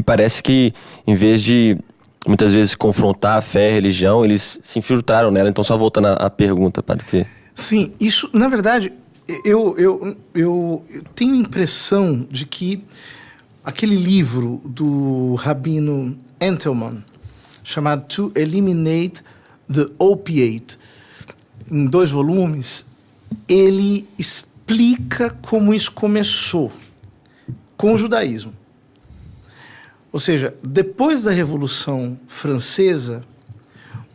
parece que, em vez de, muitas vezes, confrontar a fé e a religião, eles se infiltraram nela. Então, só voltando à pergunta, Padre, que... Sim, isso, na verdade, eu tenho a impressão de que aquele livro do Rabino Entelman, chamado To Eliminate the Opiate, em 2 volumes, ele explica como isso começou com o judaísmo. Ou seja, depois da Revolução Francesa,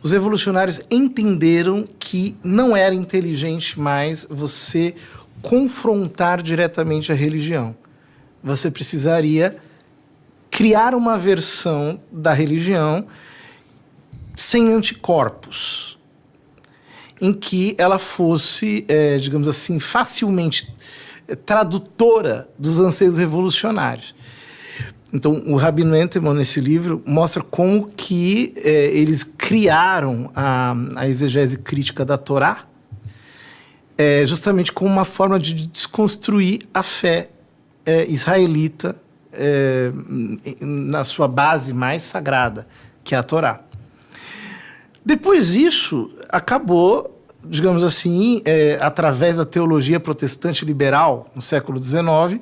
os revolucionários entenderam que não era inteligente mais você confrontar diretamente a religião. Você precisaria criar uma versão da religião sem anticorpos, em que ela fosse, digamos assim, facilmente tradutora dos anseios revolucionários. Então, o Rabino Entelman, nesse livro, mostra como que eles criaram a exegese crítica da Torá, justamente como uma forma de desconstruir a fé israelita na sua base mais sagrada, que é a Torá. Depois disso, acabou, digamos assim, através da teologia protestante liberal, no século XIX,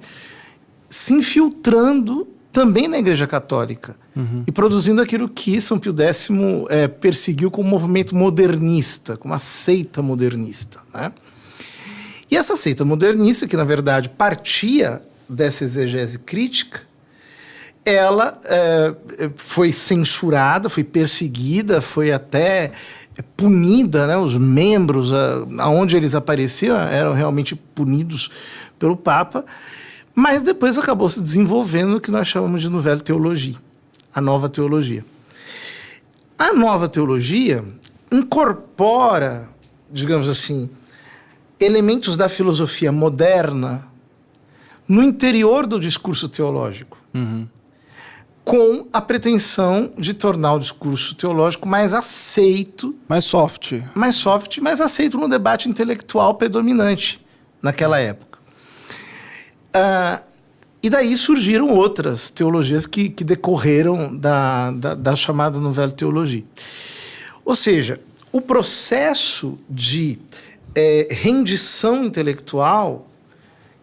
se infiltrando também na Igreja Católica, e produzindo aquilo que São Pio X perseguiu como movimento modernista, como uma seita modernista, né? E essa seita modernista, que na verdade partia dessa exegese crítica, ela foi censurada, foi perseguida, foi até punida, né? Os membros, aonde eles apareciam, eram realmente punidos pelo Papa. Mas depois acabou se desenvolvendo o que nós chamamos de Nouvelle Teologie, a nova teologia. A nova teologia incorpora, digamos assim, elementos da filosofia moderna no interior do discurso teológico, com a pretensão de tornar o discurso teológico mais aceito... Mais soft. Mais soft, mais aceito no debate intelectual predominante naquela época. E daí surgiram outras teologias que decorreram da chamada Nouvelle Teologie. Ou seja, o processo de rendição intelectual,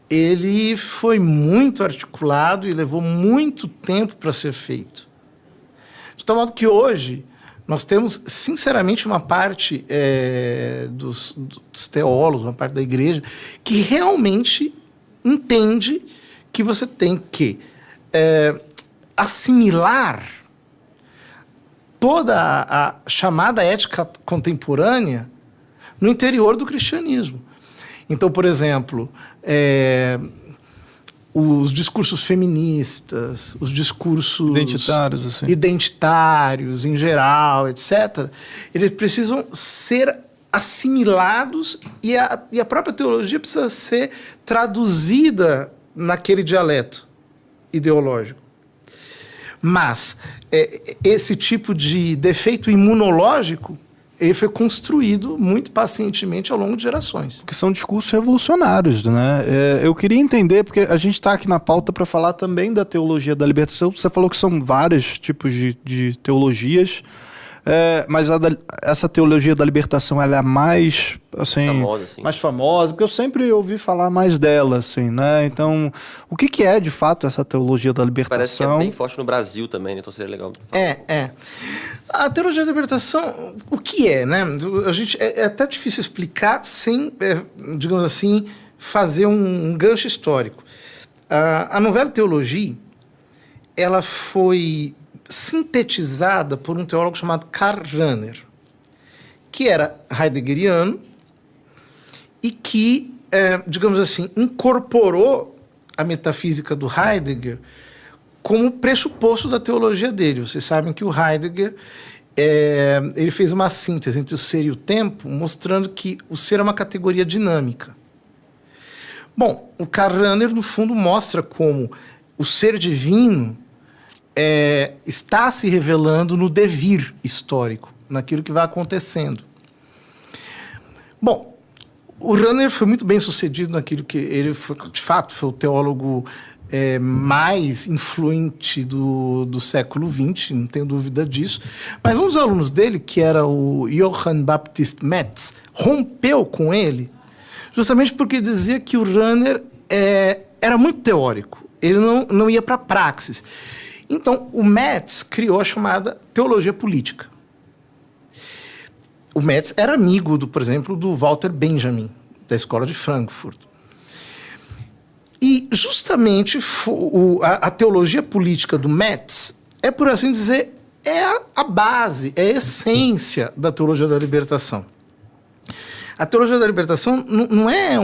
ele foi muito articulado e levou muito tempo para ser feito. De tal modo que hoje nós temos, sinceramente, uma parte dos teólogos, uma parte da igreja, que realmente entende que você tem que assimilar toda a chamada ética contemporânea no interior do cristianismo. Então, por exemplo, os discursos feministas, os discursos identitários em geral, etc., eles precisam ser assimilados e a própria teologia precisa ser traduzida naquele dialeto ideológico. Mas esse tipo de defeito imunológico, ele foi construído muito pacientemente ao longo de gerações. Que são discursos revolucionários, né? Eu queria entender, porque a gente está aqui na pauta para falar também da teologia da libertação. Você falou que são vários tipos de teologias, mas essa teologia da libertação, ela é mais, assim, mais famosa, porque eu sempre ouvi falar mais dela, assim, né? Então, o que é de fato essa teologia da libertação? Parece que é bem forte no Brasil também, né? Então seria legal falar. A teologia da libertação, o que é, né? É até difícil explicar sem, digamos assim, fazer um gancho histórico. A Nouvelle Teologie, ela foi sintetizada por um teólogo chamado Karl Rahner, que era heideggeriano e que, digamos assim, incorporou a metafísica do Heidegger como pressuposto da teologia dele. Vocês sabem que o Heidegger ele fez uma síntese entre o ser e o tempo, mostrando que o ser é uma categoria dinâmica. Bom, o Karl Rahner, no fundo, mostra como o ser divino está se revelando no devir histórico, naquilo que vai acontecendo. Bom, o Rahner foi muito bem sucedido naquilo que ele foi, de fato, foi o teólogo mais influente do século XX, não tenho dúvida disso. Mas um dos alunos dele, que era o Johann Baptist Metz, rompeu com ele justamente porque dizia que o Rahner era muito teórico, ele não ia para a praxis. Então, o Metz criou a chamada teologia política. O Metz era amigo, por exemplo, do Walter Benjamin, da Escola de Frankfurt. E, justamente, a teologia política do Metz é, por assim dizer, a base, é a essência da teologia da libertação. A teologia da libertação não é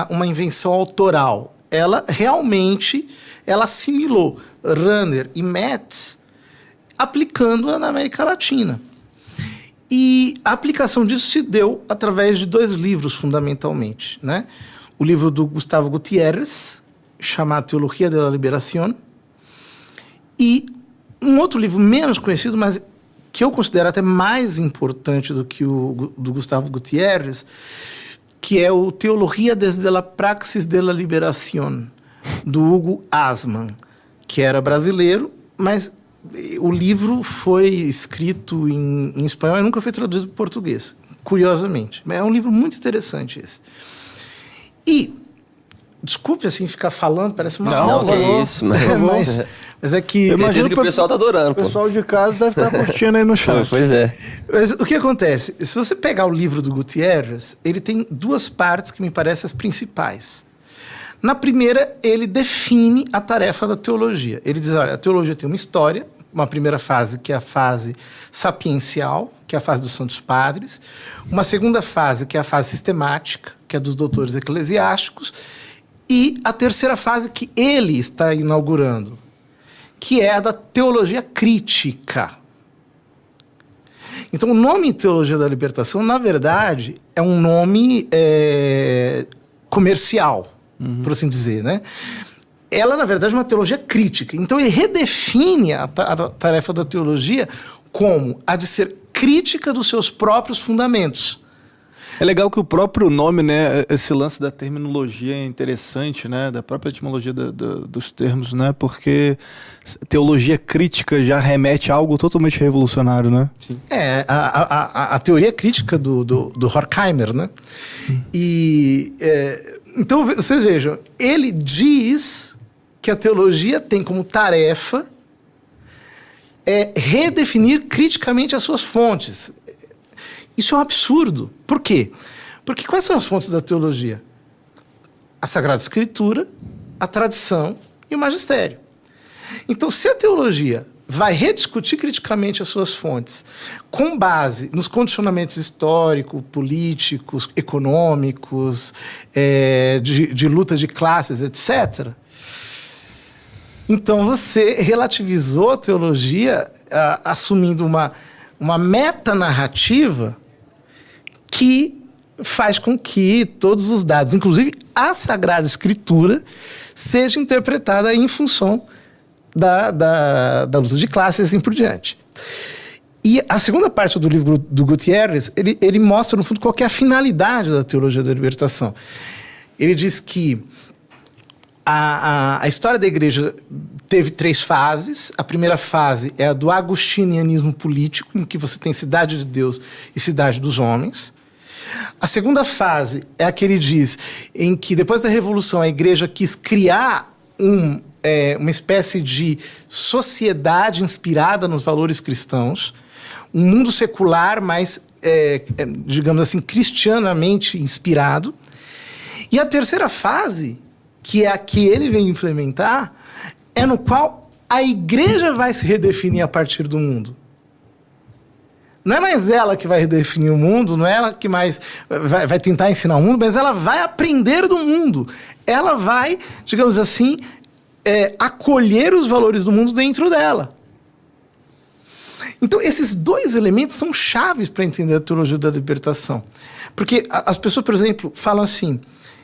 uma invenção autoral. Ela realmente assimilou Rahner e Metz, aplicando-a na América Latina. E a aplicação disso se deu através de 2 livros, fundamentalmente, né? O livro do Gustavo Gutiérrez, chamado Teologia de la Liberación, e um outro livro menos conhecido, mas que eu considero até mais importante do que o do Gustavo Gutiérrez, que é o Teologia desde la Praxis de la Liberación, do Hugo Asman, que era brasileiro, mas o livro foi escrito em espanhol e nunca foi traduzido para português, curiosamente. Mas é um livro muito interessante esse. E, desculpe assim ficar falando, parece uma Não, aula. que isso, mas... Mas é que... Certeza que o pessoal tá adorando, O pessoal de casa deve estar curtindo aí no chat. Pois é. Mas o que acontece? Se você pegar o livro do Gutiérrez, ele tem 2 partes que me parecem as principais. Na primeira, ele define a tarefa da teologia. Ele diz, olha, a teologia tem uma história, uma primeira fase que é a fase sapiencial, que é a fase dos santos padres, uma segunda fase que é a fase sistemática, que é dos doutores eclesiásticos, e a terceira fase que ele está inaugurando, que é a da teologia crítica. Então, o nome Teologia da Libertação, na verdade, é um nome comercial, por assim dizer, né? Ela, na verdade, é uma teologia crítica. Então, ele redefine a tarefa da teologia como a de ser crítica dos seus próprios fundamentos. É legal que o próprio nome, né, esse lance da terminologia é interessante, né, da própria etimologia dos termos, né, porque teologia crítica já remete a algo totalmente revolucionário, né? Sim. A teoria crítica do Horkheimer, né? E, então, vocês vejam, ele diz que a teologia tem como tarefa redefinir criticamente as suas fontes. Isso é um absurdo. Por quê? Porque quais são as fontes da teologia? A Sagrada Escritura, a tradição e o magistério. Então, se a teologia vai rediscutir criticamente as suas fontes com base nos condicionamentos históricos, políticos, econômicos, de luta de classes, etc., então você relativizou a teologia assumindo uma metanarrativa que faz com que todos os dados, inclusive a Sagrada Escritura, seja interpretada em função da luta de classes e assim por diante. E a segunda parte do livro do Gutiérrez, ele mostra, no fundo, qual que é a finalidade da teologia da libertação. Ele diz que a história da igreja teve 3 fases. A primeira fase é a do agustinianismo político, em que você tem cidade de Deus e cidade dos homens. A segunda fase é a que ele diz, em que depois da Revolução a igreja quis criar uma espécie de sociedade inspirada nos valores cristãos, um mundo secular, mas, digamos assim, cristianamente inspirado. E a terceira fase, que é a que ele vem implementar, é no qual a igreja vai se redefinir a partir do mundo. Não é mais ela que vai redefinir o mundo, não é ela que mais vai tentar ensinar o mundo, mas ela vai aprender do mundo. Ela vai, digamos assim, acolher os valores do mundo dentro dela. Então, esses 2 elementos são chaves para entender a teologia da libertação. Porque as pessoas, por exemplo, falam assim,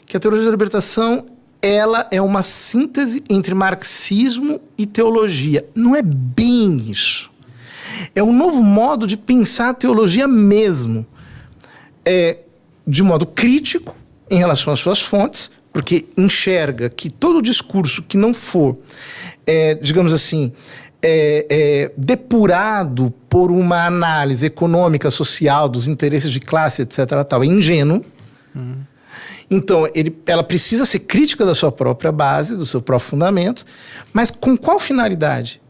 que a teologia da libertação ela é uma síntese entre marxismo e teologia. Não é bem isso. É um novo modo de pensar a teologia mesmo. De modo crítico, em relação às suas fontes, porque enxerga que todo discurso que não for, digamos assim, depurado por uma análise econômica, social, dos interesses de classe, etc., tal, é ingênuo. Então, ela precisa ser crítica da sua própria base, do seu próprio fundamento, mas com qual finalidade?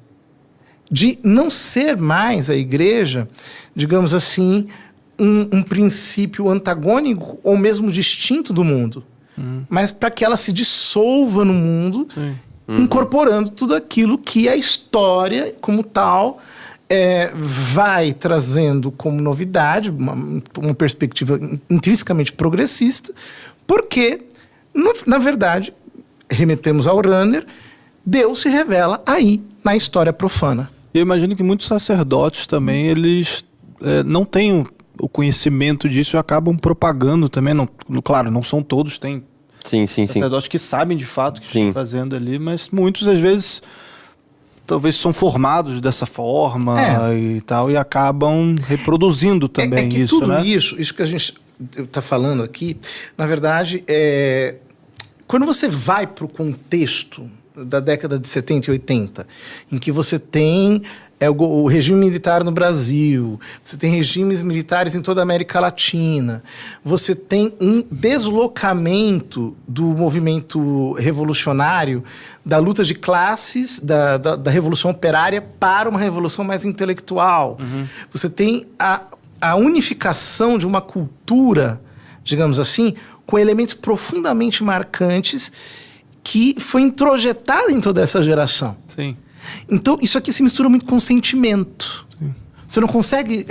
De não ser mais a igreja, digamos assim, um princípio antagônico ou mesmo distinto do mundo, mas para que ela se dissolva no mundo, incorporando tudo aquilo que a história, como tal, vai trazendo como novidade, uma perspectiva intrinsecamente progressista, porque, na verdade, remetemos ao Rahner, Deus se revela aí, na história profana. Eu imagino que muitos sacerdotes também, eles não têm o conhecimento disso e acabam propagando também. Não, claro, não são todos, tem sacerdotes que sabem de fato o que estão fazendo ali, mas muitos, às vezes, talvez são formados dessa forma e tal, e acabam reproduzindo também que isso, tudo né? Isso que a gente está falando aqui, na verdade, quando você vai para o contexto da década de 70 e 80, em que você tem o regime militar no Brasil, você tem regimes militares em toda a América Latina, você tem um deslocamento do movimento revolucionário, da luta de classes, da revolução operária para uma revolução mais intelectual. Você tem a unificação de uma cultura, digamos assim, com elementos profundamente marcantes que foi introjetada em toda essa geração. Sim. Então, isso aqui se mistura muito com sentimento. Sim. Você não consegue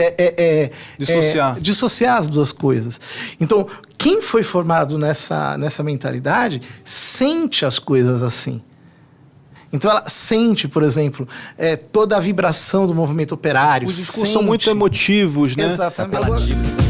dissociar as duas coisas. Então, quem foi formado nessa mentalidade sente as coisas assim. Então, ela sente, por exemplo, toda a vibração do movimento operário. Os discursos são muito emotivos, né? Exatamente.